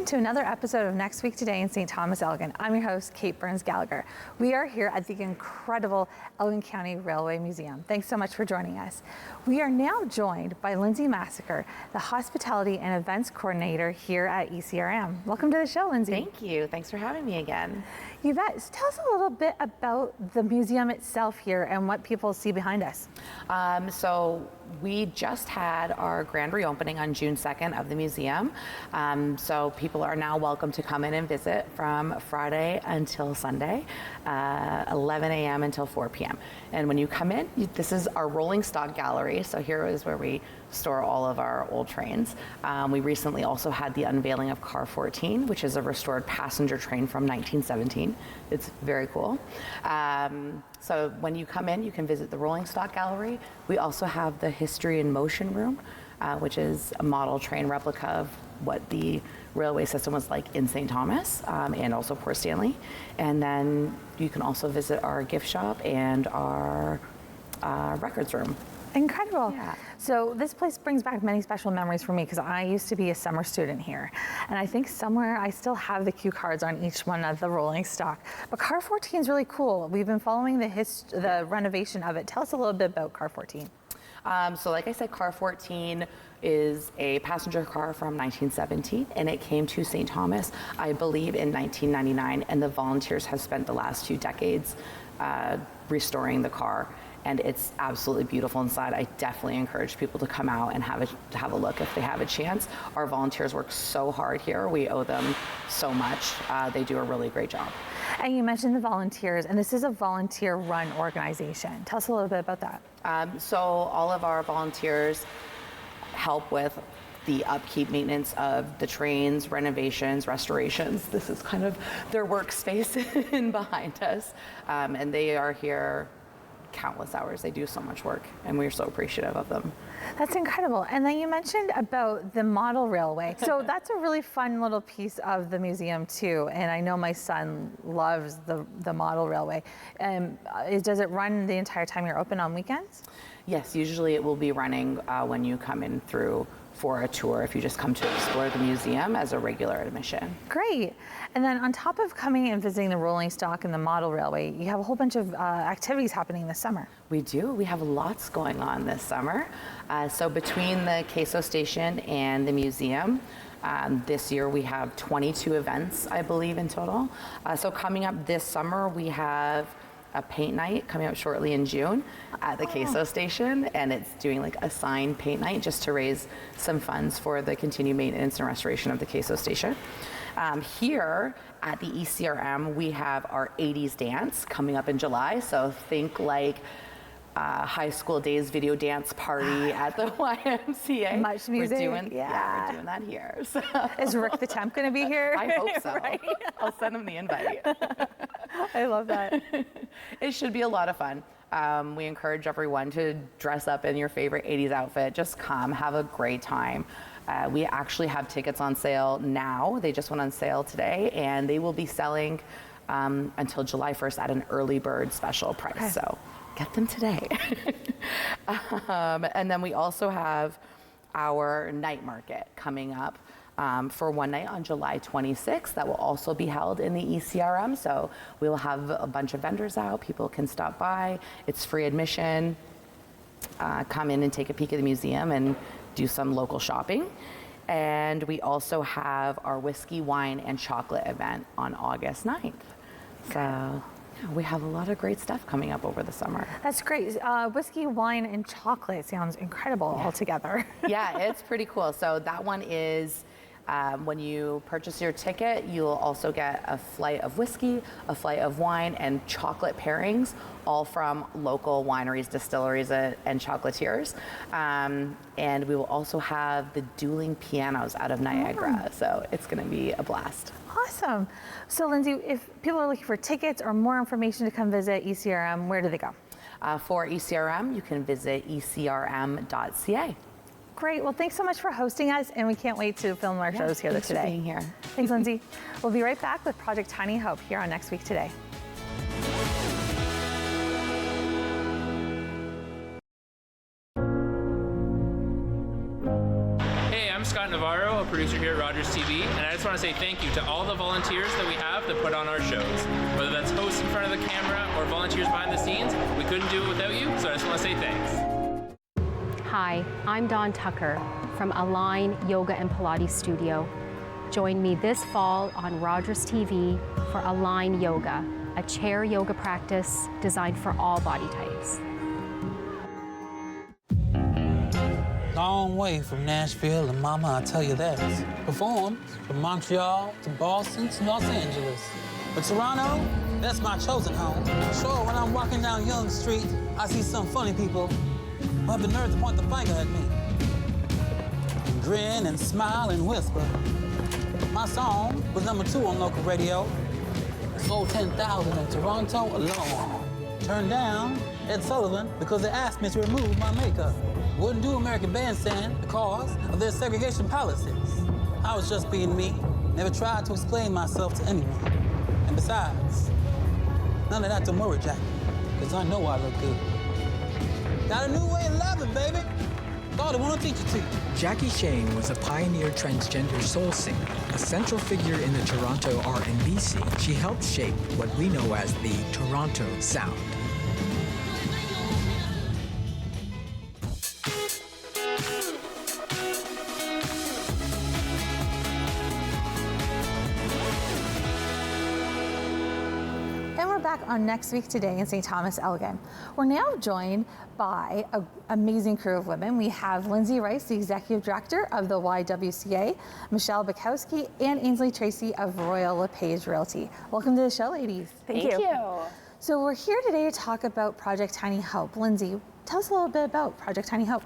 to another episode of Next Week Today in St. Thomas-Elgin. I'm your host, Kate Burns-Gallagher. We are here at the incredible Elgin County Railway Museum. Thanks so much for joining us. We are now joined by Lindsay Massacre, the Hospitality and Events Coordinator here at ECRM. Welcome to the show, Lindsay. Thank you. Thanks for having me again. You bet. So tell us a little bit about the museum itself here and what people see behind us. So we just had our grand reopening on June 2nd of the museum. So people are now welcome to come in and visit from Friday until Sunday, 11 a.m. until 4 p.m. And when you come in, this is our rolling stock gallery. So here is where we store all of our old trains. We recently also had the unveiling of Car 14, which is a restored passenger train from 1917. It's very cool. So when you come in, you can visit the rolling stock gallery. We also have the History in Motion room, which is a model train replica of what the railway system was like in St. Thomas and also Port Stanley. And then you can also visit our gift shop and our records room. Incredible. Yeah. So this place brings back many special memories for me because I used to be a summer student here. And I think somewhere I still have the cue cards on each one of the rolling stock. But Car 14 is really cool. We've been following the renovation of it. Tell us a little bit about Car 14. So like I said, Car 14 is a passenger car from 1917, and it came to St. Thomas, I believe, in 1999, and the volunteers have spent the last 2 decades restoring the car. And it's absolutely beautiful inside. I definitely encourage people to come out and have a look if they have a chance. Our volunteers work so hard here. We owe them so much. They do a really great job. And you mentioned the volunteers, and this is a volunteer-run organization. Tell us a little bit about that. So all of our volunteers help with the upkeep, maintenance of the trains, renovations, restorations. This is kind of their workspace in behind us. And they are here countless hours. They do so much work, and we're so appreciative of them. That's incredible. And then you mentioned about the model railway. So that's a really fun little piece of the museum too. And I know my son loves the model railway. Does it run the entire time you're open on weekends? Yes, usually it will be running when you come in through for a tour, if you just come to explore the museum as a regular admission. Great. And then on top of coming and visiting the rolling stock and the model railway, you have a whole bunch of activities happening this summer. We do. We have lots going on this summer. So between the queso station and the museum, this year we have 22 events, I believe, in total. So coming up this summer, we have a paint night coming up shortly in June at the queso station, and it's doing like a signed paint night just to raise some funds for the continued maintenance and restoration of the queso station. Here at the ECRM, we have our 80s dance coming up in July, so think like high school days video dance party at the YMCA. Much music. We're doing that here. So. Is Rick the Temp going to be here? I hope so. Right? I'll send him the invite. I love that. It should be a lot of fun. We encourage everyone to dress up in your favorite 80s outfit. Just come, have a great time. We actually have tickets on sale now. They just went on sale today, and they will be selling until July 1st at an early bird special price. Okay. So get them today. And then we also have our night market coming up for one night on July 26th. That will also be held in the ECRM. So we will have a bunch of vendors out. People can stop by. It's free admission. Come in and take a peek at the museum and do some local shopping. And we also have our whiskey, wine, and chocolate event on August 9th. So yeah, we have a lot of great stuff coming up over the summer. That's great. Whiskey, wine, and chocolate sounds incredible all together. Yeah, it's pretty cool. So that one is when you purchase your ticket, you'll also get a flight of whiskey, a flight of wine, and chocolate pairings, all from local wineries, distilleries, and chocolatiers. And we will also have the dueling pianos out of Niagara. So it's going to be a blast. Awesome. So Lindsay, if people are looking for tickets or more information to come visit ECRM, where do they go? For ECRM, you can visit ecrm.ca. Great. Well, thanks so much for hosting us, and we can't wait to film our shows here today. Thanks for being here. Thanks, Lindsay. We'll be right back with Project Tiny Hope here on Next Week Today. Hey, I'm Scott Navarro, a producer here at Rogers TV, and I just want to say thank you to all the volunteers that we have that put on our shows. Whether that's hosts in front of the camera or volunteers behind the scenes, we couldn't do it without you, so I just want to say thanks. Hi, I'm Dawn Tucker from Align Yoga and Pilates Studio. Join me this fall on Rogers TV for Align Yoga, a chair yoga practice designed for all body types. Long way from Nashville and Mama, I'll tell you that. Performed from Montreal to Boston to Los Angeles. But Toronto, that's my chosen home. Sure, when I'm walking down Yonge Street, I see some funny people who have the nerve to point the finger at me. And grin and smile and whisper. My song was #2 on local radio. Sold 10,000 in Toronto alone. Turned down Ed Sullivan because they asked me to remove my makeup. Wouldn't do American Bandstand because of their segregation policies. I was just being me, never tried to explain myself to anyone. And besides, none of that to worry, Jackie, because I know I look good. Got a new way of loving, baby. Thought I want to teach it to you. Jackie Shane was a pioneer transgender soul singer, a central figure in the Toronto R&B scene. She helped shape what we know as the Toronto sound. On Next Week Today in St. Thomas-Elgin. We're now joined by an amazing crew of women. We have Lindsay Rice, the Executive Director of the YWCA, Michelle Bukowski, and Ainsley Tracy of Royal LePage Realty. Welcome to the show, ladies. Thank you. So we're here today to talk about Project Tiny Hope. Lindsay, tell us a little bit about Project Tiny Hope.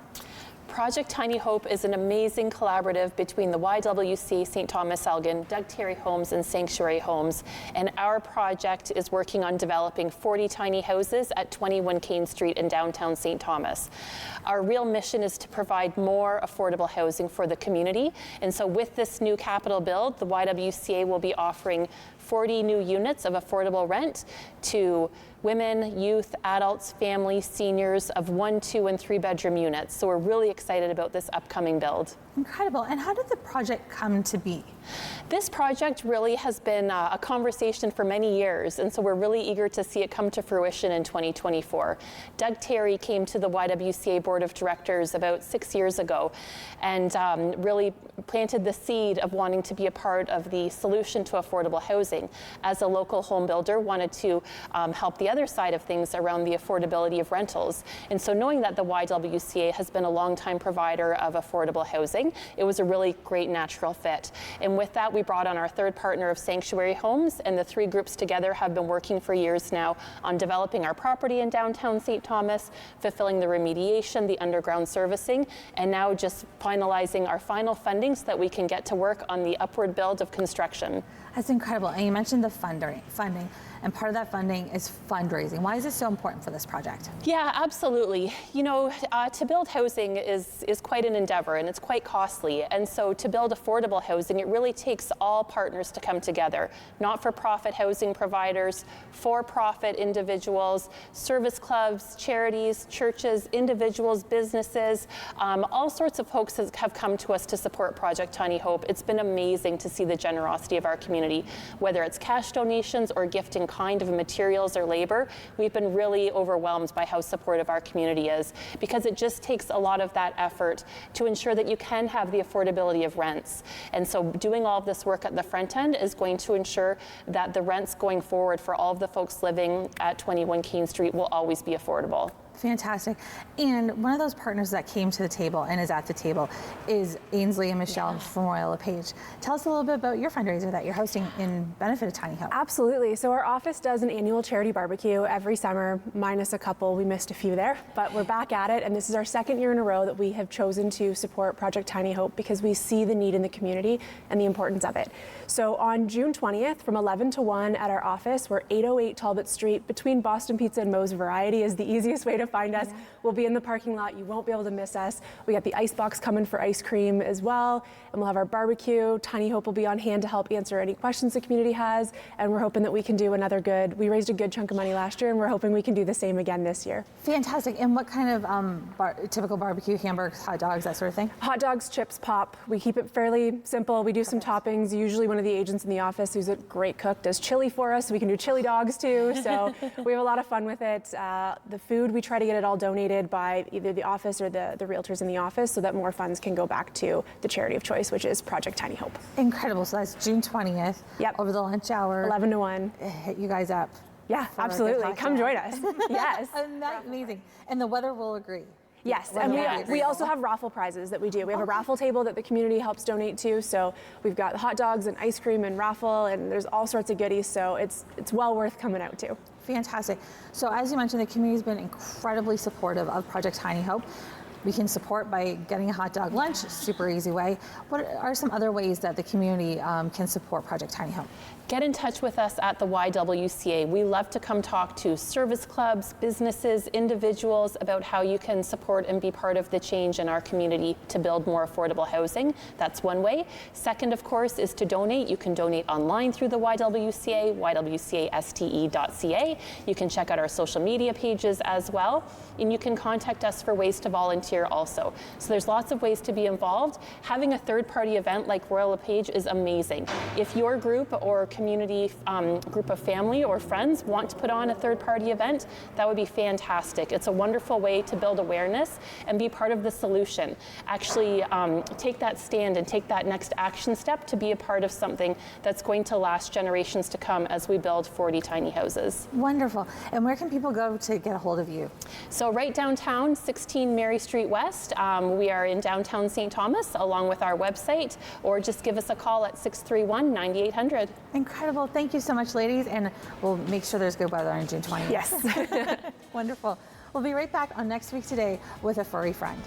Project Tiny Hope is an amazing collaborative between the YWCA St. Thomas-Elgin, Doug Terry Homes, and Sanctuary Homes. And our project is working on developing 40 tiny houses at 21 Kains Street in downtown St. Thomas. Our real mission is to provide more affordable housing for the community. And so with this new capital build, the YWCA will be offering 40 new units of affordable rent to women, youth, adults, families, seniors of 1, 2, and 3 bedroom units. So we're really excited about this upcoming build. Incredible. And how did the project come to be? This project really has been a conversation for many years, and so we're really eager to see it come to fruition in 2024. Doug Terry came to the YWCA Board of Directors about 6 years ago and really planted the seed of wanting to be a part of the solution to affordable housing. As a local home builder, wanted to help the other side of things around the affordability of rentals. And so knowing that the YWCA has been a longtime provider of affordable housing, it was a really great natural fit. And with that, we brought on our third partner of Sanctuary Homes, and the 3 groups together have been working for years now on developing our property in downtown St. Thomas, fulfilling the remediation, the underground servicing, and now just finalizing our final funding so that we can get to work on the upward build of construction. That's incredible. And you mentioned the funding, and part of that funding is fundraising. Why is it so important for this project? Yeah, absolutely. You know, to build housing is quite an endeavor, and it's quite costly. And so to build affordable housing, it really takes all partners to come together. Not-for-profit housing providers, for-profit individuals, service clubs, charities, churches, individuals, businesses, all sorts of folks have come to us to support Project Tiny Hope. It's been amazing to see the generosity of our community, whether it's cash donations or gifting kind of materials or labor. We've been really overwhelmed by how supportive our community is, because it just takes a lot of that effort to ensure that you can have the affordability of rents. And so doing all of this work at the front end is going to ensure that the rents going forward for all of the folks living at 21 Kains Street will always be affordable. Fantastic. And one of those partners that came to the table and is at the table is Ainsley and Michelle from Royal LePage. Tell us a little bit about your fundraiser that you're hosting in benefit of Tiny Hope. Absolutely. So our office does an annual charity barbecue every summer, minus a couple. We missed a few there, but we're back at it. And this is our 2nd year in a row that we have chosen to support Project Tiny Hope because we see the need in the community and the importance of it. So on June 20th from 11 to 1 at our office, we're 808 Talbot Street between Boston Pizza and Moe's Variety is the easiest way to find us. We'll be in the parking lot. You won't be able to miss us. We got the ice box coming for ice cream as well. And we'll have our barbecue. Tiny Hope will be on hand to help answer any questions the community has. And we're hoping that we can do we raised a good chunk of money last year, and we're hoping we can do the same again this year. Fantastic. And what kind of typical barbecue, hamburgers, hot dogs, that sort of thing? Hot dogs, chips, pop. We keep it fairly simple. We do some toppings. Usually one of the agents in the office, who's a great cook, does chili for us. So we can do chili dogs too. So we have a lot of fun with it. The food, we try to get it all donated by either the office or the realtors in the office so that more funds can go back to the charity of choice, which is Project Tiny Hope. Incredible. So that's June 20th. Yep. Over the lunch hour. 11 to 1. Hit you guys up. Yeah, absolutely. Come join us. Yes. Amazing. And the weather will agree. Yes, and we also have raffle prizes that we do. We have a raffle table that the community helps donate to. So we've got hot dogs and ice cream and raffle, and there's all sorts of goodies. So it's well worth coming out to. Fantastic. So as you mentioned, the community's been incredibly supportive of Project Tiny Hope. We can support by getting a hot dog lunch, super easy way. What are some other ways that the community can support Project Tiny Hope? Get in touch with us at the YWCA. We love to come talk to service clubs, businesses, individuals about how you can support and be part of the change in our community to build more affordable housing. That's one way. Second, of course, is to donate. You can donate online through the YWCA, ywcaste.ca. You can check out our social media pages as well. And you can contact us for ways to volunteer also. So there's lots of ways to be involved. Having a third-party event like Royal LePage is amazing. If your group or community group of family or friends want to put on a third-party event, that would be fantastic. It's a wonderful way to build awareness and be part of the solution. Actually take that stand and take that next action step to be a part of something that's going to last generations to come as we build 40 tiny houses. Wonderful. And where can people go to get a hold of you? So right downtown, 16 Mary Street West. We are in downtown St. Thomas along with our website, or just give us a call at 631-9800. Incredible. Thank you so much, ladies. And we'll make sure there's good weather on June 20th. Yes. Wonderful. We'll be right back on Next Week Today with a furry friend.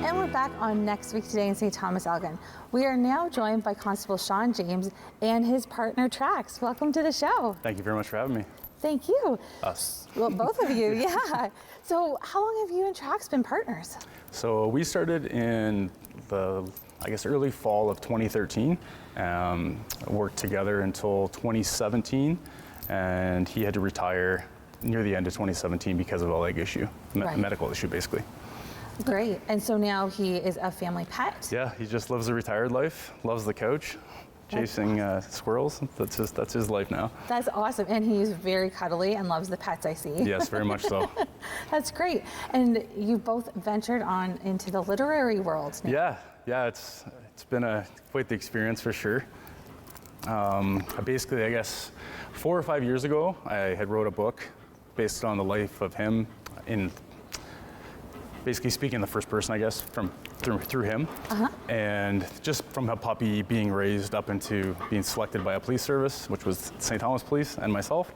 And we're back on Next Week Today in St. Thomas-Elgin. We are now joined by Constable Sean James and his partner TRAX. Welcome to the show. Thank you very much for having me. Thank you. Us. Well, both of you, yeah. So how long have you and TRAX been partners? So we started in the, early fall of 2013. Worked together until 2017, and he had to retire near the end of 2017 because of a leg issue, medical issue basically. Great. And so now he is a family pet? Yeah, he just lives a retired life, loves the couch, chasing squirrels. That's his life now. That's awesome. And he's very cuddly and loves the pets, I see. Yes, very much so. That's great. And you both ventured on into the literary world now. Yeah, it's been quite the experience for sure. Basically, 4 or 5 years ago, I had wrote a book based on the life of him in basically speaking in the first person, I guess, through him. And just from a puppy being raised up into being selected by a police service, which was St. Thomas Police and myself,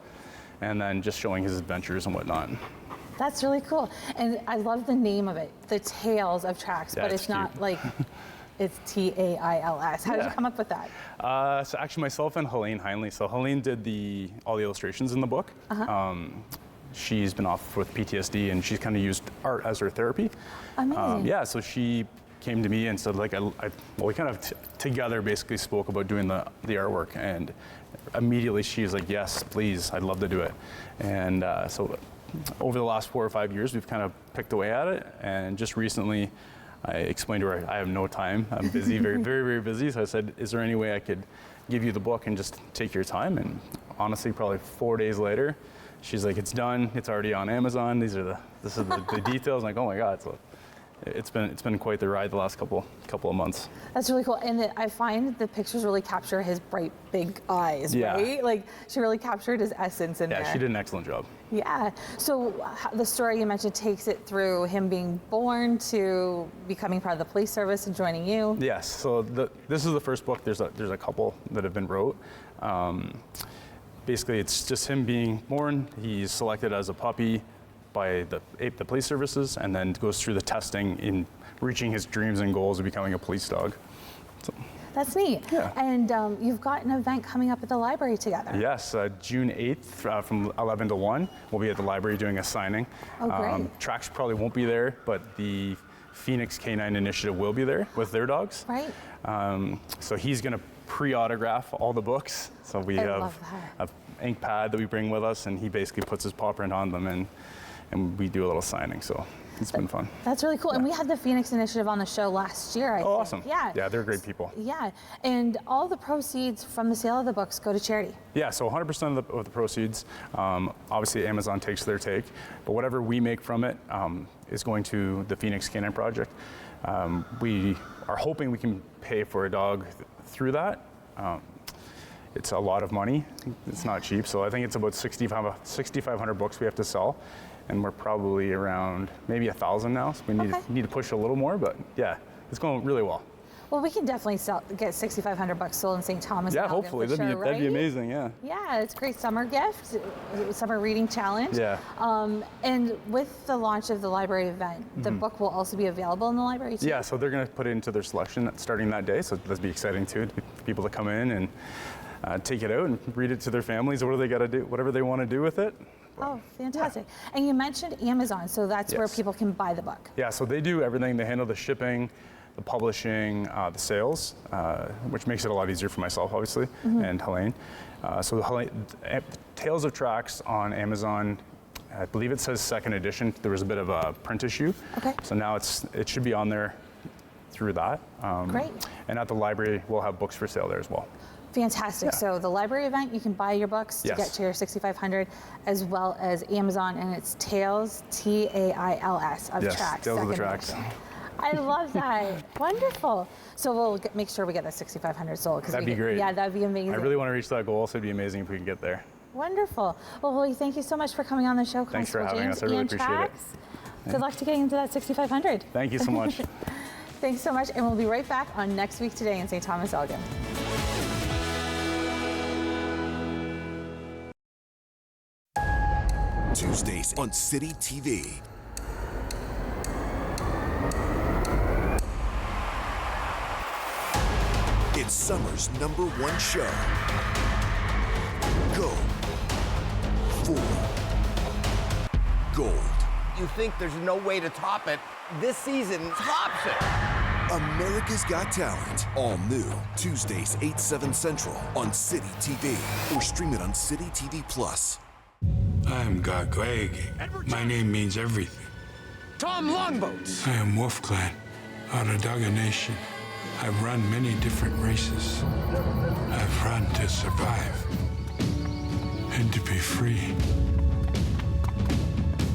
and then just showing his adventures and whatnot. That's really cool. And I love the name of it, The Tales of TRAX, Yeah, but it's it's not cute. like, it's Tails. How did you come up with that? So actually myself and Helene Heinley. So Helene did all the illustrations in the book. She's been off with PTSD and she's kind of used art as her therapy. Amazing. Yeah, so she came to me and said, like, well, we kind of together basically spoke about doing the artwork, and immediately she was like, yes, please, I'd love to do it. And so over the last 4 or 5 years, we've kind of picked away at it, and just recently I explained to her, I have no time, I'm busy, very, very, very busy. So I said, is there any way I could give you the book and just take your time? And honestly, probably 4 days later, she's like, it's done, it's already on Amazon, this is the details. I'm like, oh my God. So it's been quite the ride the last couple of months. That's really cool. And I find the pictures really capture his bright, big eyes, Yeah. right? Like, she really captured his essence in there. Yeah, she did an excellent job. Yeah. So the story you mentioned takes it through him being born to becoming part of the police service and joining you. Yes. So this is the first book. There's a couple that have been wrote. Basically, it's just him being born. He's selected as a puppy by the police services, and then goes through the testing in reaching his dreams and goals of becoming a police dog. So, That's neat. Yeah. And you've got an event coming up at the library together. yes, June 8th from 11 to 1, we'll be at the library doing a signing. Oh, great. TRAX probably won't be there, but the Phoenix Canine Initiative will be there with their dogs. Right. So he's going to pre-autograph all the books. So we I have love that. an ink pad that we bring with us, and he basically puts his paw print on them, and we do a little signing. So it's been fun. That's really cool. And we had the Phoenix Initiative on the show last year, I think. Awesome. Yeah. Yeah, they're great people. Yeah. And all the proceeds from the sale of the books go to charity. Yeah, so 100% of the proceeds, obviously Amazon takes their take, but whatever we make from it is going to the Phoenix Canine Project. We are hoping we can pay for a dog through that. It's a lot of money. It's not cheap, so I think it's about 6,500 books we have to sell, and we're probably around maybe 1,000 now, so we need to push a little more, but yeah, it's going really well. Well, we can definitely get 6,500 bucks sold in St. Thomas. Yeah, Elgin hopefully. for That'd sure, be right? amazing, yeah. Yeah, it's a great summer gift, summer reading challenge. Yeah. And with the launch of the library event, the book will also be available in the library too? Yeah, so they're going to put it into their selection starting that day, so that'll be exciting too, for people to come in and take it out and read it to their families. What do they got to do? Whatever they want to do with it. Oh, fantastic. Yeah. And you mentioned Amazon, so that's where Yes. people can buy the book. Yeah, so they do everything. They handle the shipping, the publishing, the sales, which makes it a lot easier for myself, obviously, and Helene. So Tales of TRAX on Amazon, I believe it says second edition. There was a bit of a print issue. Okay. So now it should be on there through that. Great. And at the library, we'll have books for sale there as well. Fantastic. Yeah. So the library event, you can buy your books to Yes. get to your 6,500, as well as Amazon, and it's Tales, Tails, of Yes, TRAX. Tales of the second TRAX. edition. I love that. Wonderful. So we'll make sure we get that 6,500 sold. That'd be great. Yeah, that'd be amazing. I really want to reach that goal, so it'd be amazing if we can get there. Wonderful. Well, Willie, thank you so much for coming on the show. Thanks for Constable having James us. I really and appreciate it. TRAX. Good luck to getting into that 6,500. Thank you so much. Thanks so much, and we'll be right back on Next Week Today in St. Thomas-Elgin. Tuesdays on City TV. It's summer's #1 show. Go for gold. You think there's no way to top it? This season tops it. America's Got Talent. All new. Tuesdays, 8, 7 Central on City TV. Or stream it on City TV Plus. I am Gagwege. My name means everything. Tom Longboats. I am Wolf Clan, Onondaga Nation. I've run many different races. I've run to survive and to be free.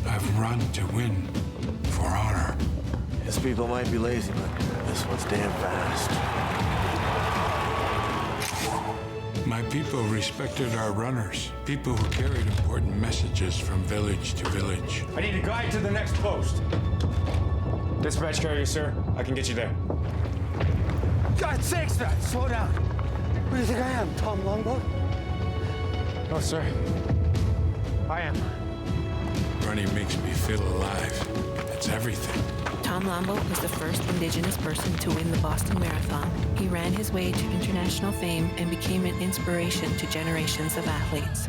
I've run to win for honor. His people might be lazy, but this one's damn fast. My people respected our runners, people who carried important messages from village to village. I need a guide to the next post. Dispatch carrier, sir. I can get you there. God's sakes, man, slow down. Who do you think I am, Tom Longboat? No, sir. I am. Running makes me feel alive. It's everything. Tom Longboat was the first Indigenous person to win the Boston Marathon. He ran his way to international fame and became an inspiration to generations of athletes.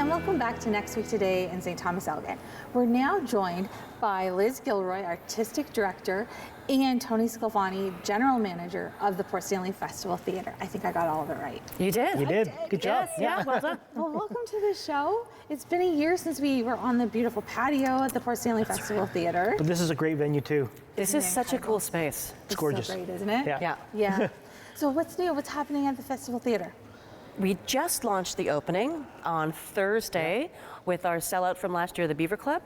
Welcome back to Next Week Today in St. Thomas-Elgin. We're now joined by Liz Gilroy, Artistic Director, and Tony Scalvani, General Manager of the Port Stanley Festival Theatre. I think I got all of it right. You did. You did. Good job. Yes, yeah, well done. Well, welcome to the show. It's been a year since we were on the beautiful patio at the Port Stanley Festival Theatre. But this is a great venue too. This is such a cool space. It's gorgeous. So great, isn't it? Yeah. Yeah. So what's new? What's happening at the Festival Theatre? We just launched the opening on Thursday with our sellout from last year, the Beaver Club.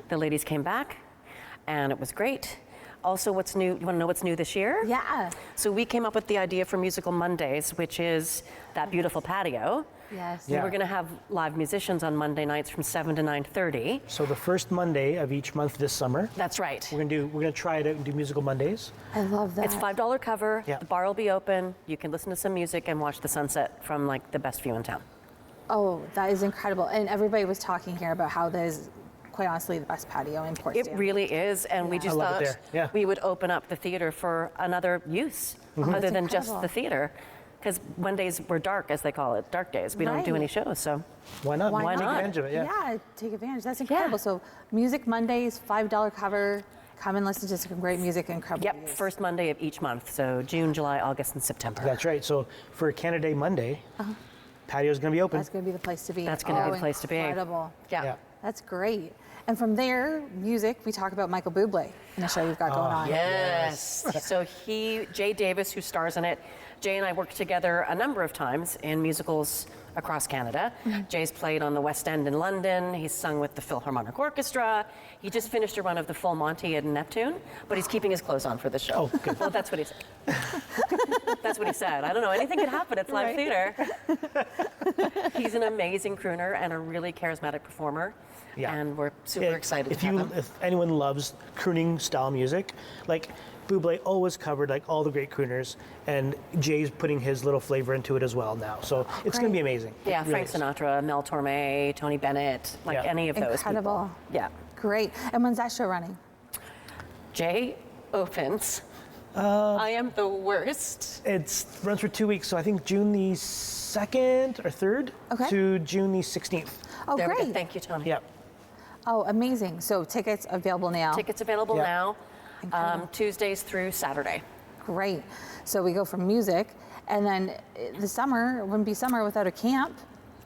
The ladies came back, and it was great. Also, what's new? You want to know what's new this year? Yeah. So we came up with the idea for Musical Mondays, which is that beautiful patio. Yes. Yeah. We're going to have live musicians on Monday nights from 7 to 9:30. So the first Monday of each month this summer. That's right. We're gonna try it out and do Musical Mondays. I love that. It's $5 cover. Yeah. The bar will be open. You can listen to some music and watch the sunset from like the best view in town. Oh, that is incredible. And everybody was talking here about how there's quite honestly the best patio in Port Stanley. It really is, and we just I love thought it there. Yeah. we would open up the theater for another use other That's than just incredible. the theater. Because Mondays were dark, as they call it, dark days. We don't do Right. any shows, so Why not? Why Take not? advantage of it. Yeah. Yeah, take advantage. That's incredible. So Music Mondays, $5 cover. Come and listen to some great music and incredible Yep, views. first Monday of each month. So June, July, August, and September. That's right. So for Canada Day Monday, patio's gonna be open. That's going to be the place to be. That's gonna be the place to be. Incredible. Yeah. That's great. And from there, music, we talk about Michael Bublé in the show you've got going on. Yes. So Jay Davis, who stars in it, Jay and I worked together a number of times in musicals across Canada. Jay's played on the West End in London. He's sung with the Philharmonic Orchestra. He just finished a run of the full Monty at Neptune, but he's keeping his clothes on for the show. Oh, good. Well, that's what he said. That's what he said. I don't know. Anything could happen. It's live theater. He's an amazing crooner and a really charismatic performer. Yeah. And we're super excited to have him. If anyone loves crooning style music, like Bublé always covered like all the great crooners, and Jay's putting his little flavor into it as well now. So it's going to be amazing. Yeah, It really Frank is. Sinatra, Mel Torme, Tony Bennett, like any of those Incredible. people. Yeah. Great. And when's that show running? Jay opens. I am the worst. It runs for 2 weeks, so I think June the 2nd or 3rd to June the 16th. Oh, There we go. great. Thank you, Tony. Yeah. Oh, amazing. So tickets available now. Tickets available Yeah. now, Incredible. Tuesdays through Saturday. Great. So we go from music, and then the summer wouldn't be summer without a camp.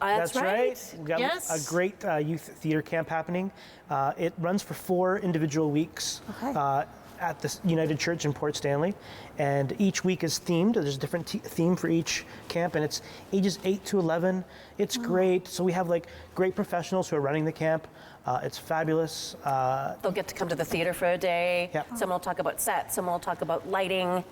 That's right. We've got Yes. a great youth theater camp happening. It runs for 4 individual weeks at the United Church in Port Stanley. And each week is themed. There's a different theme for each camp, and it's ages 8 to 11. It's great. So we have like great professionals who are running the camp. It's fabulous. They'll get to come to the theater for a day. Yeah. Someone will talk about sets. Someone will talk about lighting.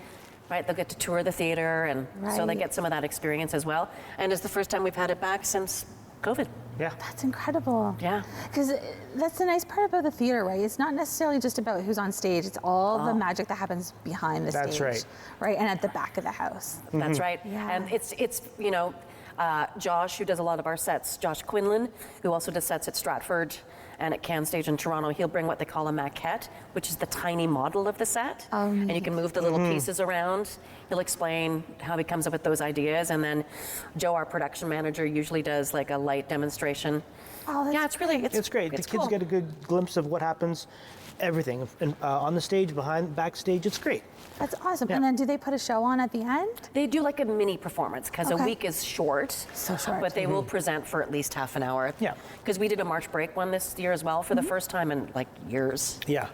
Right, they'll get to tour the theater, and so they Right. get some of that experience as well. And it's the first time we've had it back since COVID. Yeah. That's incredible. Yeah. Because that's the nice part about the theater, right? It's not necessarily just about who's on stage. It's all the magic that happens behind the That's stage. right. Right, and at the back of the house. That's right. Yeah. And it's you know, Josh, who does a lot of our sets, Josh Quinlan, who also does sets at Stratford and at Kains Stage in Toronto, he'll bring what they call a maquette, which is the tiny model of the set. And you can move the little pieces around. He'll explain how he comes up with those ideas. And then Joe, our production manager, usually does like a light demonstration. Oh, that's It's really, It's great. It's the kids cool. get a good glimpse of what happens, everything, and on the stage, backstage. It's great. That's awesome. Yeah. And then do they put a show on at the end? They do like a mini performance because a Okay. week is short. So short. But they will present for at least half an hour. Yeah. Because we did a March break one this year as well for the first time in like years. Yeah.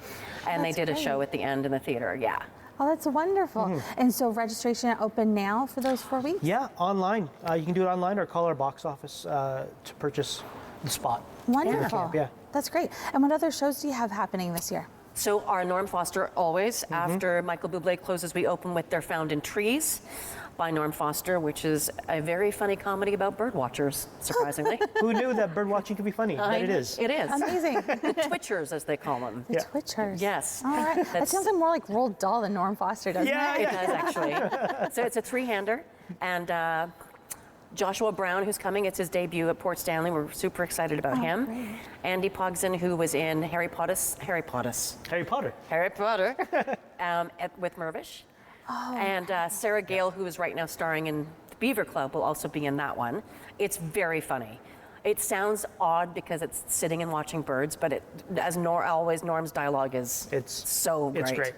And That's they did a show great. at the end in the theater. Yeah. Oh, that's wonderful. And so registration open now for those 4 weeks? Yeah, online. You can do it online or call our box office to purchase the spot. Wonderful. Yeah. That's great. And what other shows do you have happening this year? So our Norm Foster always, after Michael Bublé closes, we open with They're Found in Trees by Norm Foster, which is a very funny comedy about bird watchers, surprisingly. Who knew that bird watching could be funny? But it is. It is. Amazing. The Twitchers, as they call them. The Twitchers. Yes. All right. That sounds like more like Roald Dahl than Norm Foster, doesn't it? It does, actually. So it's a three-hander. And Joshua Brown, who's coming, it's his debut at Port Stanley. We're super excited about him. Great. Andy Pogson, who was in Harry Potter. With Mervish. Oh, and Sarah Gale, who is right now starring in The Beaver Club, will also be in that one. It's very funny. It sounds odd because it's sitting and watching birds, but as always, Norm's dialogue is so great. It's great.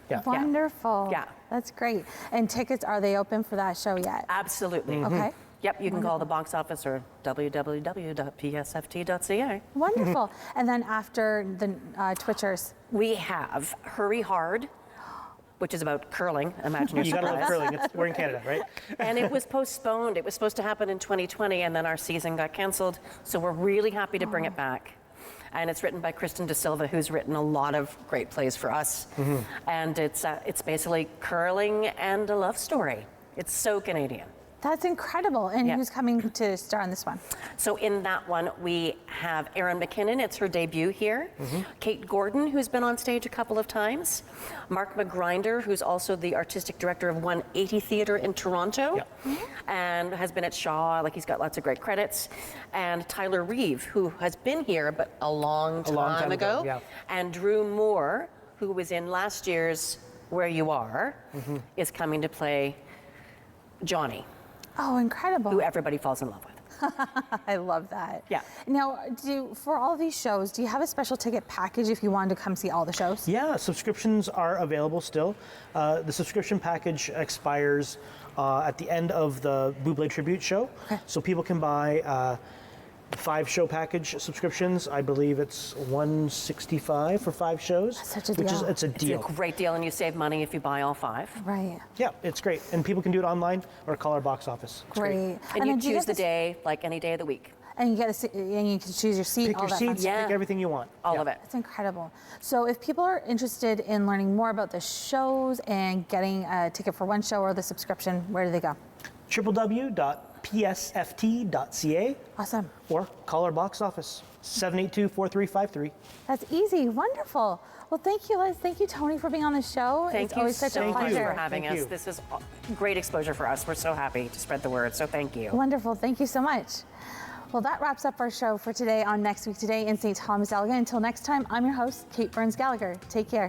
Yeah. Wonderful. Yeah. That's great. And tickets, are they open for that show yet? Absolutely. Okay. Yep, you can call the box office or www.psft.ca. Wonderful. And then after the Twitchers? We have Hurry Hard, which is about curling. Imagine your You gotta love surprise. curling. We're in Canada, right? And it was postponed. It was supposed to happen in 2020, and then our season got canceled. So we're really happy to bring it back. And it's written by Kristen De Silva, who's written a lot of great plays for us. And it's basically curling and a love story. It's so Canadian. That's incredible. And who's coming to star in this one? So in that one, we have Erin McKinnon. It's her debut here. Kate Gordon, who's been on stage a couple of times. Mark McGrinder, who's also the artistic director of 180 Theatre in Toronto. And has been at Shaw. Like, he's got lots of great credits. And Tyler Reeve, who has been here, but a long time ago. Yeah. And Drew Moore, who was in last year's Where You Are, is coming to play Johnny. Oh, incredible. Who everybody falls in love with. I love that. Yeah. Now, for all these shows, do you have a special ticket package if you wanted to come see all the shows? Yeah, subscriptions are available still. The subscription package expires at the end of the Bublé Tribute show. Okay. So people can buy 5 show package subscriptions. I believe it's $165 for 5 shows. That's such a which deal. It's a deal. It's a great deal, and you save money if you buy all 5. Right. Yeah, it's great. And people can do it online or call our box office. It's Great. And you then do choose get the day, like any day of the week. And you get and you can choose your seat. Pick all your that fun seats, stuff. pick everything you want. All of it. That's incredible. So if people are interested in learning more about the shows and getting a ticket for one show or the subscription, where do they go? www.psft.ca. Awesome. Or call our box office, 782-4353. That's easy. Wonderful. Well, thank you, Liz. Thank you, Tony, for being on the show. Thank it's you always such so a much pleasure. for having us. This is great exposure for us. We're so happy to spread the word, so thank you. Wonderful. Thank you so much. Well, that wraps up our show for today on Next Week Today in St. Thomas-Elgin. Until next time, I'm your host, Kate Burns-Gallagher. Take care.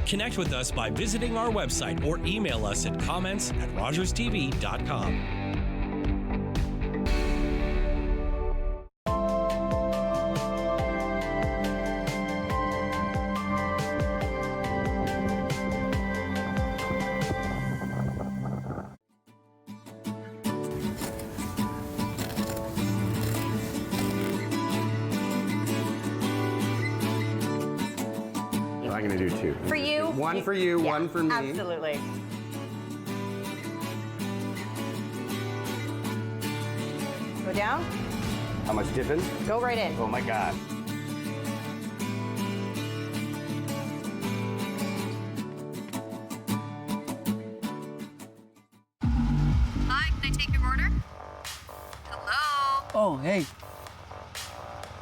Connect with us by visiting our website or email us at comments@rogerstv.com. I'm gonna do 2. For you? One for you, Yeah, one for me. Absolutely. Go down. How much dipping? Go right in. Oh my God. Hi, can I take your order? Hello? Oh, hey.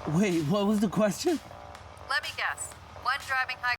Wait, what was the question? Let me guess. One driving high